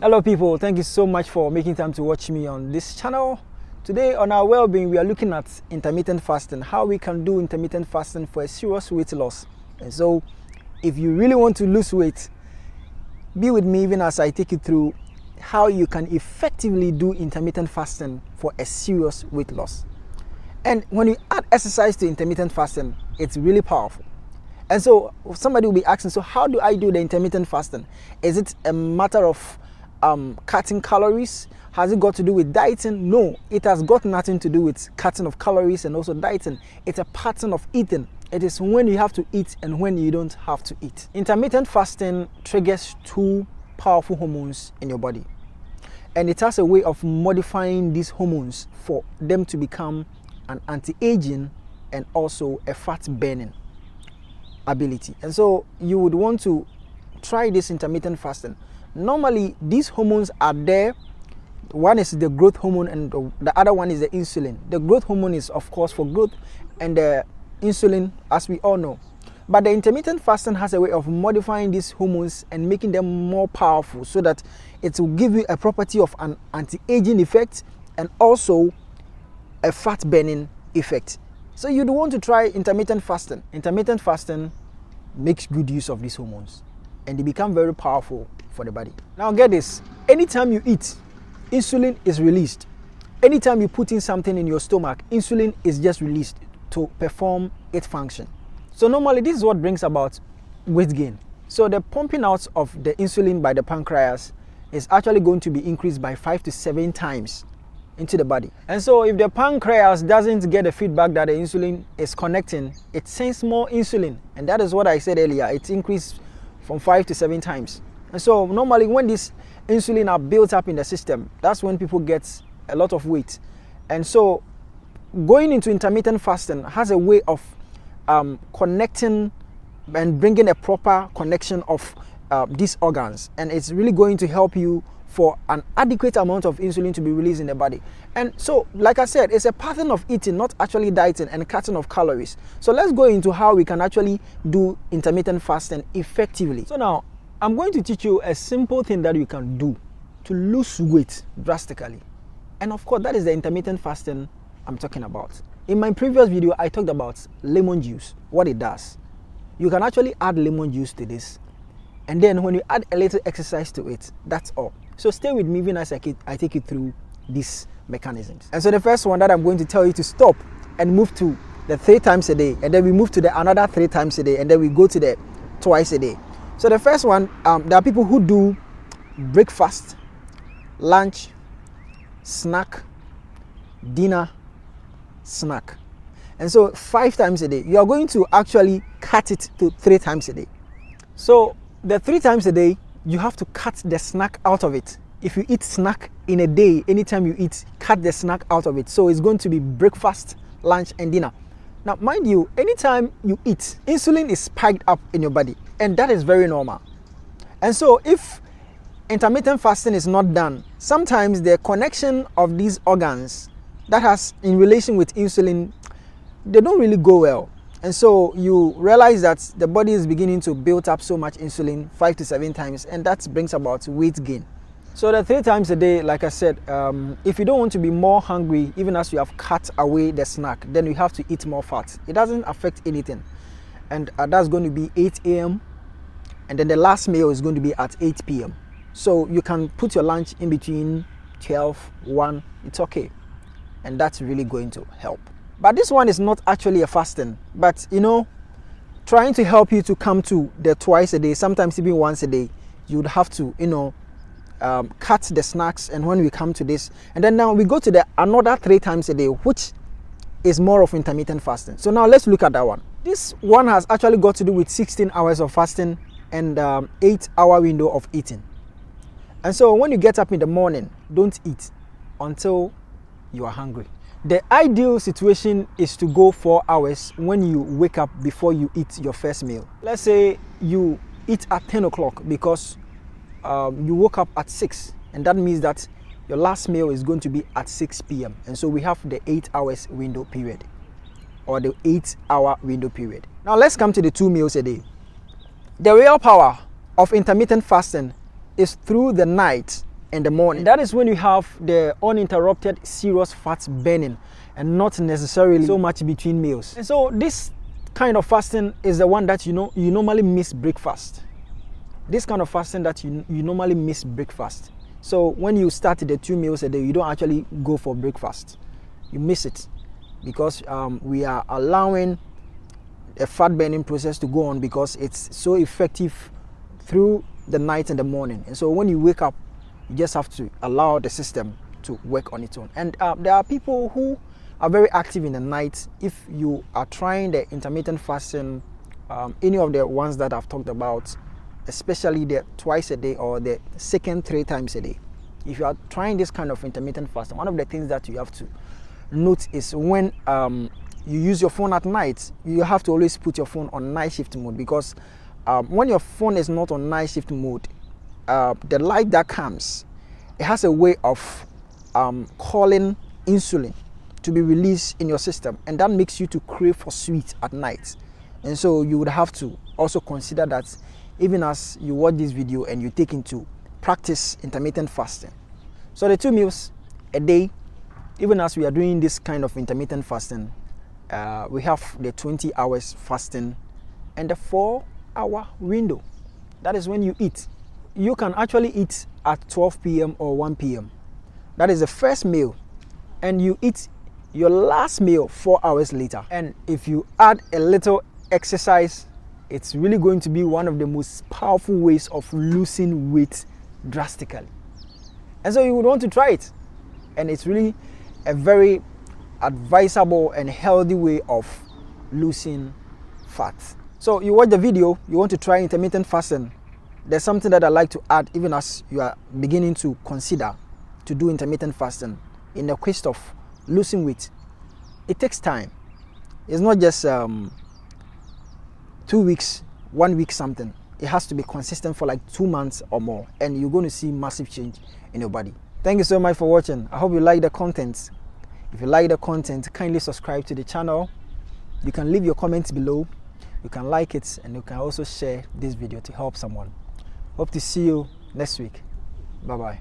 Hello people, thank you so much for making time to watch me on this channel. Today on our well-being, we are looking at intermittent fasting, how we can do intermittent fasting for a serious weight loss. And so if you really want to lose weight, be with me even as I take you through how you can effectively do intermittent fasting for a serious weight loss. And when you add exercise to intermittent fasting, it's really powerful. And so somebody will be asking, so how do I do the intermittent fasting? Is it a matter of cutting calories? Has it got to do with dieting? No, it has got nothing to do with cutting of calories and also dieting. It's a pattern of eating. It is when you have to eat and when you don't have to eat. Intermittent fasting triggers two powerful hormones in your body. And it has a way of modifying these hormones for them to become an anti-aging and also a fat burning ability. And so you would want to try this intermittent fasting. Normally these hormones are there. One is the growth hormone and the other one is the insulin. The growth hormone is of course for growth, and the insulin, as we all know. But the intermittent fasting has a way of modifying these hormones and making them more powerful so that it will give you a property of an anti-aging effect and also a fat burning effect. So you'd want to try intermittent fasting. Intermittent fasting makes good use of these hormones and they become very powerful for the body. Now get this, anytime you eat, insulin is released. Anytime you put in something in your stomach, insulin is just released to perform its function. So normally this is what brings about weight gain. So the pumping out of the insulin by the pancreas is actually going to be increased by 5 to 7 times into the body. And so if the pancreas doesn't get the feedback that the insulin is connecting, it sends more insulin. And that is what I said earlier, it's increased from 5 to 7 times. And so normally when this insulin are built up in the system, that's when people get a lot of weight. And so going into intermittent fasting has a way of connecting and bringing a proper connection of these organs. And it's really going to help you for an adequate amount of insulin to be released in the body. And so, like I said, it's a pattern of eating, not actually dieting and cutting of calories. So let's go into how we can actually do intermittent fasting effectively. So now, I'm going to teach you a simple thing that you can do to lose weight drastically. And of course, that is the intermittent fasting I'm talking about. In my previous video, I talked about lemon juice, what it does. You can actually add lemon juice to this. And then when you add a little exercise to it, that's all. So stay with me even as I take you through these mechanisms. And so the first one that I'm going to tell you to stop and move to the 3 times a day. And then we move to the another 3 times a day. And then we go to the twice a day. So the first one, there are people who do breakfast, lunch, snack, dinner, snack. And so 5 times a day. You are going to actually cut it to 3 times a day. So the 3 times a day, you have to cut the snack out of it. If you eat snack in a day, anytime you eat, cut the snack out of it. So it's going to be breakfast, lunch, and dinner. Now, mind you, anytime you eat, insulin is spiked up in your body, and that is very normal. And so if intermittent fasting is not done, sometimes the connection of these organs that has in relation with insulin, they don't really go well. And so you realize that the body is beginning to build up so much insulin 5 to 7 times, and that brings about weight gain. So the 3 times a day, like I said, if you don't want to be more hungry, even as you have cut away the snack, then you have to eat more fat. It doesn't affect anything. And that's going to be 8 a.m. And then the last meal is going to be at 8 p.m. So you can put your lunch in between 12, 1, it's okay. And that's really going to help. But this one is not actually a fasting, but trying to help you to come to the twice a day, sometimes even once a day, you'd have to, cut the snacks. And when we come to this, and then now we go to the another 3 times a day, which is more of intermittent fasting. So now let's look at that one. This one has actually got to do with 16 hours of fasting and 8-hour window of eating. And so when you get up in the morning, don't eat until you are hungry. The ideal situation is to go 4 hours when you wake up before you eat your first meal. Let's say you eat at 10 o'clock because you woke up at 6, and that means that your last meal is going to be at 6 p.m. And so we have the 8 hours window period, or the 8-hour window period. Now let's come to the 2 meals a day. The real power of intermittent fasting is through the night in the morning. That is when you have the uninterrupted serious fat burning and not necessarily so much between meals. And so this kind of fasting is the one that you normally miss breakfast. This kind of fasting that you normally miss breakfast. So when you start the 2 meals a day, you don't actually go for breakfast. You miss it because we are allowing a fat burning process to go on because it's so effective through the night and the morning. And so when you wake up, you just have to allow the system to work on its own. And there are people who are very active in the night. If you are trying the intermittent fasting, any of the ones that I've talked about, especially the twice a day or the second 3 times a day, if you are trying this kind of intermittent fasting, one of the things that you have to note is when you use your phone at night, you have to always put your phone on night shift mode, because when your phone is not on night shift mode, the light that comes, it has a way of calling insulin to be released in your system, and that makes you to crave for sweet at night. And so you would have to also consider that even as you watch this video and you take into practice intermittent fasting. So the 2 meals a day, even as we are doing this kind of intermittent fasting, we have the 20 hours fasting and the 4-hour window. That is when you eat. You can actually eat at 12 p.m. or 1 p.m. That is the first meal, and you eat your last meal 4 hours later. And if you add a little exercise, it's really going to be one of the most powerful ways of losing weight drastically. And so you would want to try it. And it's really a very advisable and healthy way of losing fat. So you watch the video, you want to try intermittent fasting. There's something that I like to add, even as you are beginning to consider to do intermittent fasting in the quest of losing weight. It takes time. It's not just 2 weeks, 1 week something. It has to be consistent for like 2 months or more, and you're going to see massive change in your body. Thank you so much for watching. I hope you like the content. If you like the content, kindly subscribe to the channel. You can leave your comments below. You can like it, and you can also share this video to help someone. Hope to see you next week. Bye bye.